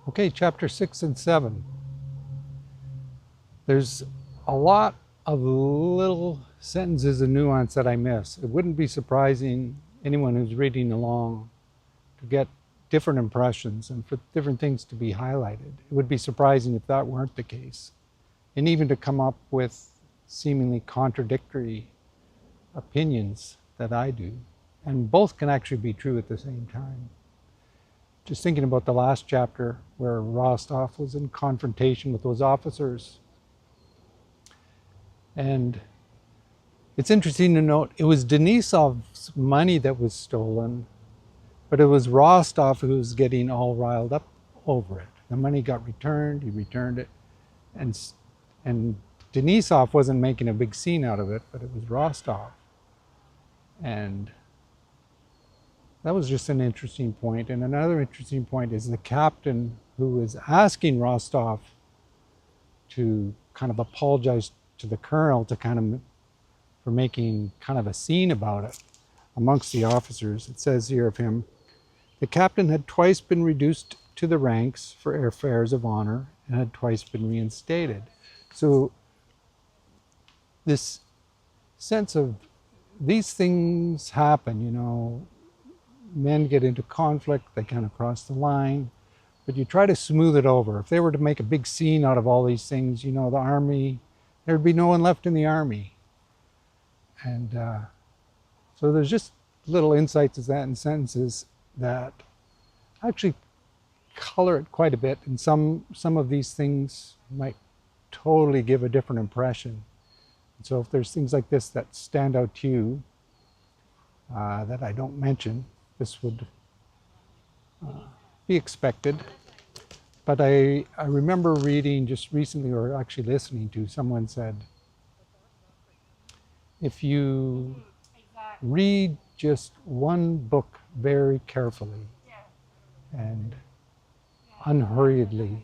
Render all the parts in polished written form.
Okay, chapter 6 and 7. There's a lot of little sentences and nuance that I miss. It wouldn't be surprising anyone who's reading along to get different impressions and for different things to be highlighted. It would be surprising if that weren't the case. And even to come up with seemingly contradictory opinions that I do. And both can actually be true at the same time. Just thinking about the last chapter where Rostov was in confrontation with those officers. And it's interesting to note, it was Denisov's money that was stolen, but it was Rostov who was getting all riled up over it. The money got returned, he returned it, and Denisov wasn't making a big scene out of it, but it was Rostov. And that was just an interesting point. And another interesting point is the captain who was asking Rostov to kind of apologize to the colonel for making kind of a scene about it amongst the officers. It says here of him, the captain had twice been reduced to the ranks for affairs of honor and had twice been reinstated. So this sense of these things happen, you know, men get into conflict, they kind of cross the line, but you try to smooth it over. If they were to make a big scene out of all these things, you know, the army, there'd be no one left in the army. And so there's just little insights as that in sentences that actually color it quite a bit. And some of these things might totally give a different impression. And so if there's things like this that stand out to you that I don't mention, this would be expected. But I remember reading just recently, or actually listening to, someone said, if you read just one book very carefully and unhurriedly,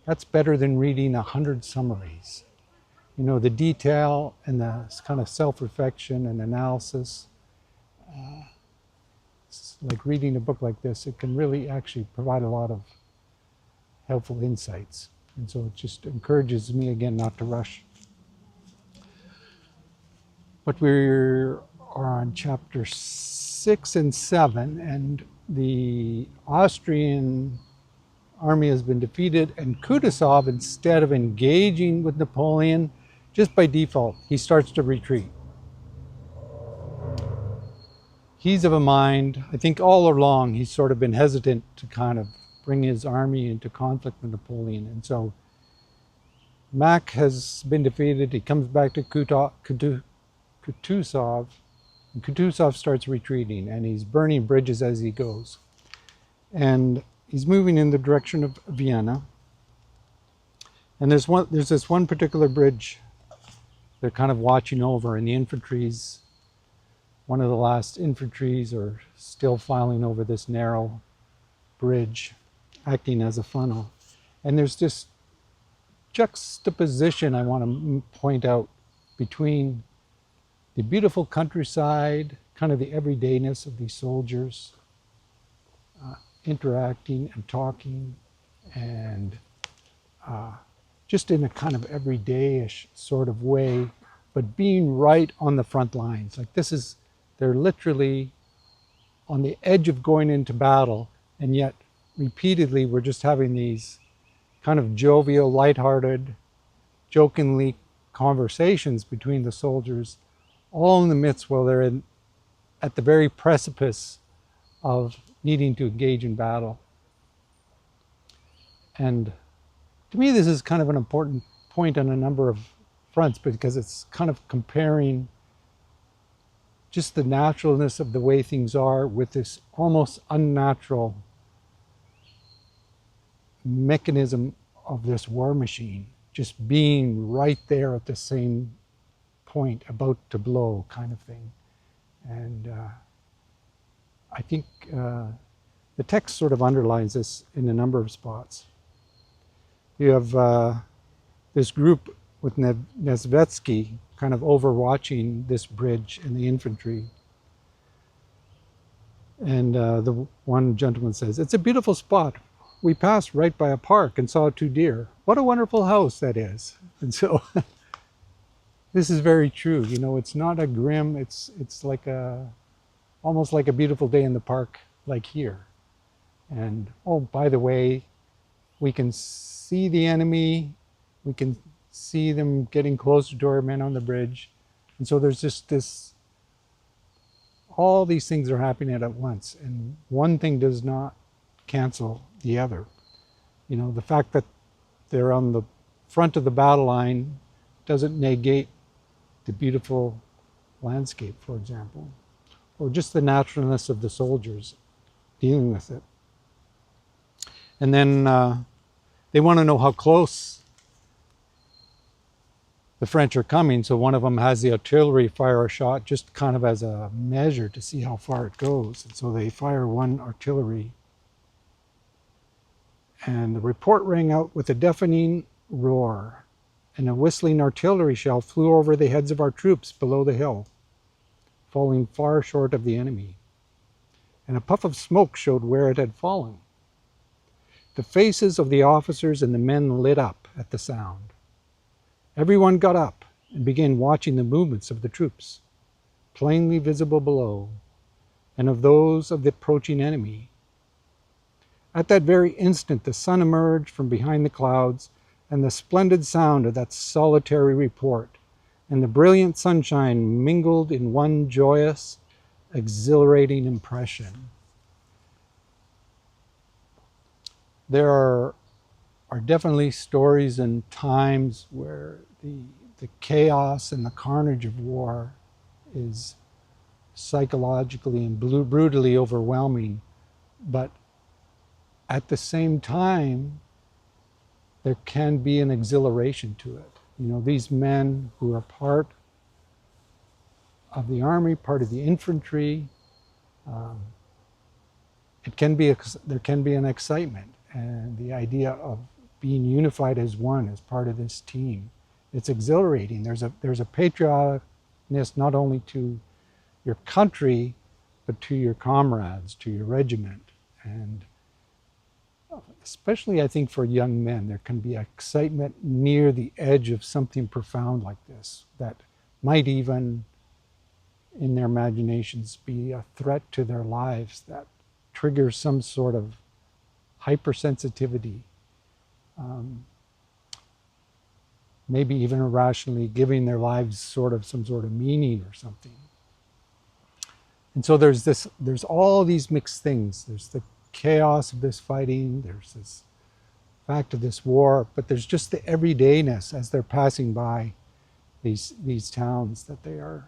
that's better than reading 100 summaries. You know, the detail and the kind of self-reflection and analysis, like reading a book like this, it can really actually provide a lot of helpful insights. And so it just encourages me again not to rush. But we are on chapter 6 and 7, and the Austrian army has been defeated, and Kutuzov, instead of engaging with Napoleon, just by default, he starts to retreat. He's of a mind, I think all along, he's sort of been hesitant to kind of bring his army into conflict with Napoleon. And so Mack has been defeated. He comes back to Kutuzov, and Kutuzov starts retreating, and he's burning bridges as he goes. And he's moving in the direction of Vienna. And there's this one particular bridge they're kind of watching over, and the infantry's, one of the last infantries are still filing over this narrow bridge, acting as a funnel. And there's this juxtaposition I want to point out between the beautiful countryside, kind of the everydayness of these soldiers, interacting and talking, and just in a kind of everyday-ish sort of way, but being right on the front lines. Like they're literally on the edge of going into battle, and yet repeatedly we're just having these kind of jovial, lighthearted, jokingly conversations between the soldiers, all in the midst while they're at the very precipice of needing to engage in battle. And to me, this is kind of an important point on a number of fronts, because it's kind of comparing just the naturalness of the way things are with this almost unnatural mechanism of this war machine, just being right there at the same point, about to blow, kind of thing. And I think the text sort of underlines this in a number of spots. You have this group with Nesvetsky kind of overwatching this bridge and the infantry. And the one gentleman says, "It's a beautiful spot. we passed right by a park and saw 2 deer. What a wonderful house that is. And so this is very true. You know, it's not a grim, it's like almost like a beautiful day in the park, like here. And oh, by the way, we can see the enemy, we can see them getting closer to our men on the bridge. And so there's just this, all these things are happening at once, and one thing does not cancel the other. You know, the fact that they're on the front of the battle line doesn't negate the beautiful landscape, for example, or just the naturalness of the soldiers dealing with it. And then they want to know how close the French are coming, so one of them has the artillery fire a shot just kind of as a measure to see how far it goes. And so they fire one artillery, and the report rang out with a deafening roar, and a whistling artillery shell flew over the heads of our troops below the hill, falling far short of the enemy. And a puff of smoke showed where it had fallen. The faces of the officers and the men lit up at the sound. Everyone got up and began watching the movements of the troops, plainly visible below, and of those of the approaching enemy. At that very instant, the sun emerged from behind the clouds, and the splendid sound of that solitary report and the brilliant sunshine mingled in one joyous, exhilarating impression. There are definitely stories and times where the chaos and the carnage of war is psychologically and brutally overwhelming, but at the same time, there can be an exhilaration to it. You know, these men who are part of the army, part of the infantry, there can be an excitement, and the idea of being unified as one, as part of this team. It's exhilarating. There's a patrioticness not only to your country, but to your comrades, to your regiment. And especially, I think, for young men, there can be excitement near the edge of something profound like this that might even, in their imaginations, be a threat to their lives, that triggers some sort of hypersensitivity. Maybe even irrationally giving their lives some sort of meaning or something. And so there's all these mixed things. There's the chaos of this fighting, there's this fact of this war, but there's just the everydayness as they're passing by these towns that they are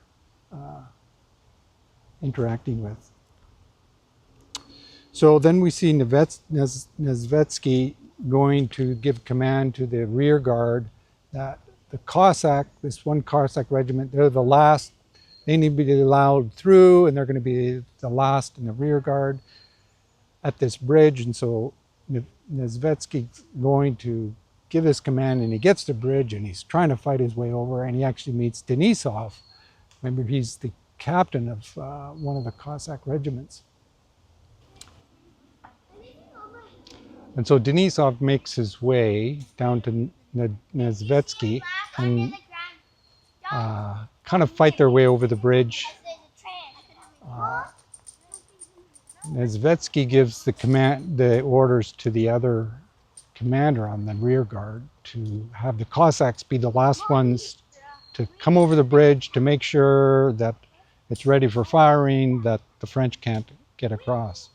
interacting with. So then we see Nesvetsky going to give command to the rear guard, that the Cossack, this one Cossack regiment, they're the last, they need to be allowed through, and they're going to be the last in the rear guard at this bridge. And so Nesvetsky's going to give this command, and he gets to the bridge and he's trying to fight his way over, and he actually meets Denisov. Remember, he's the captain of one of the Cossack regiments. And so Denisov makes his way down to Nesvetsky and kind of fight their way over the bridge. Nesvetsky gives the orders to the other commander on the rear guard to have the Cossacks be the last ones to come over the bridge to make sure that it's ready for firing, that the French can't get across.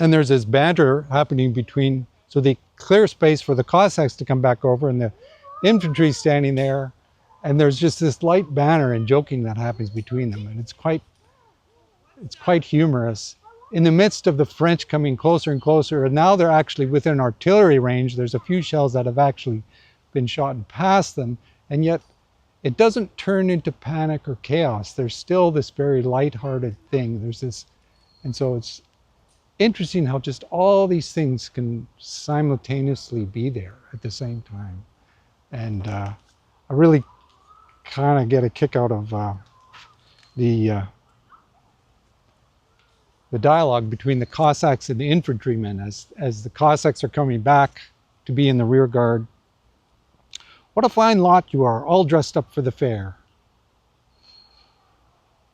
And there's this banter happening between, so they clear space for the Cossacks to come back over, and the infantry standing there, and there's just this light banter and joking that happens between them, and it's quite humorous. In the midst of the French coming closer and closer, and now they're actually within artillery range. There's a few shells that have actually been shot past them, and yet it doesn't turn into panic or chaos. There's still this very lighthearted thing. There's this, and so it's interesting how just all these things can simultaneously be there at the same time. And I really kind of get a kick out of the the dialogue between the Cossacks and the infantrymen as the Cossacks are coming back to be in the rear guard. What a fine lot you are, all dressed up for the fair.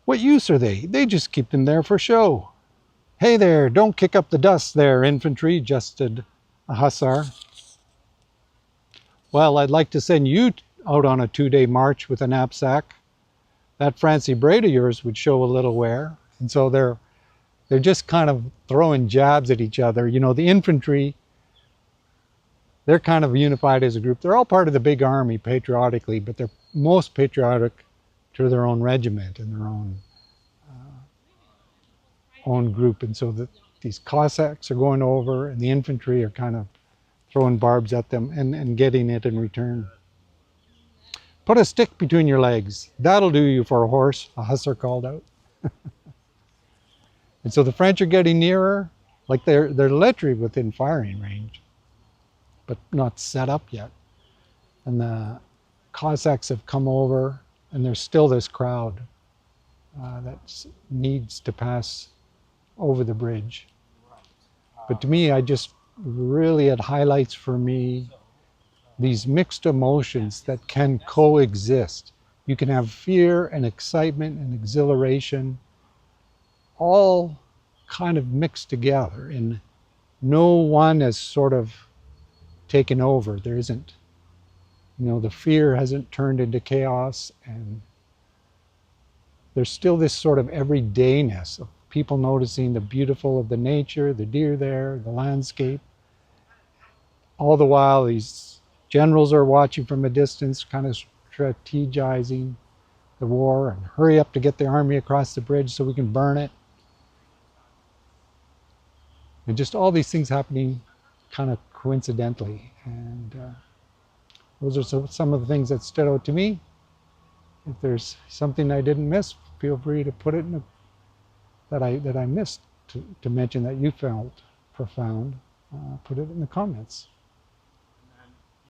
What use are they? They just keep them there for show. Hey there, don't kick up the dust there, infantry, jested a hussar. Well, I'd like to send you out on a 2-day march with a knapsack. That fancy braid of yours would show a little wear. And so they're just kind of throwing jabs at each other. You know, the infantry, they're kind of unified as a group. They're all part of the big army patriotically, but they're most patriotic to their own regiment and their own group. And so these Cossacks are going over, and the infantry are kind of throwing barbs at them and getting it in return. Put a stick between your legs. That'll do you for a horse, a hussar called out. And so the French are getting nearer, like they're literally within firing range, but not set up yet. And the Cossacks have come over, and there's still this crowd that needs to pass over the bridge. But to me, it highlights for me these mixed emotions that can coexist. You can have fear and excitement and exhilaration all kind of mixed together, and no one has sort of taken over. There isn't, the fear hasn't turned into chaos, and there's still this sort of everydayness of people noticing the beautiful of the nature, the deer there, the landscape. All the while, these generals are watching from a distance, kind of strategizing the war and hurry up to get the army across the bridge so we can burn it. And just all these things happening kind of coincidentally. And those are some of the things that stood out to me. If there's something I didn't miss, feel free to put it in that I missed to mention that you felt profound. Put it in the comments.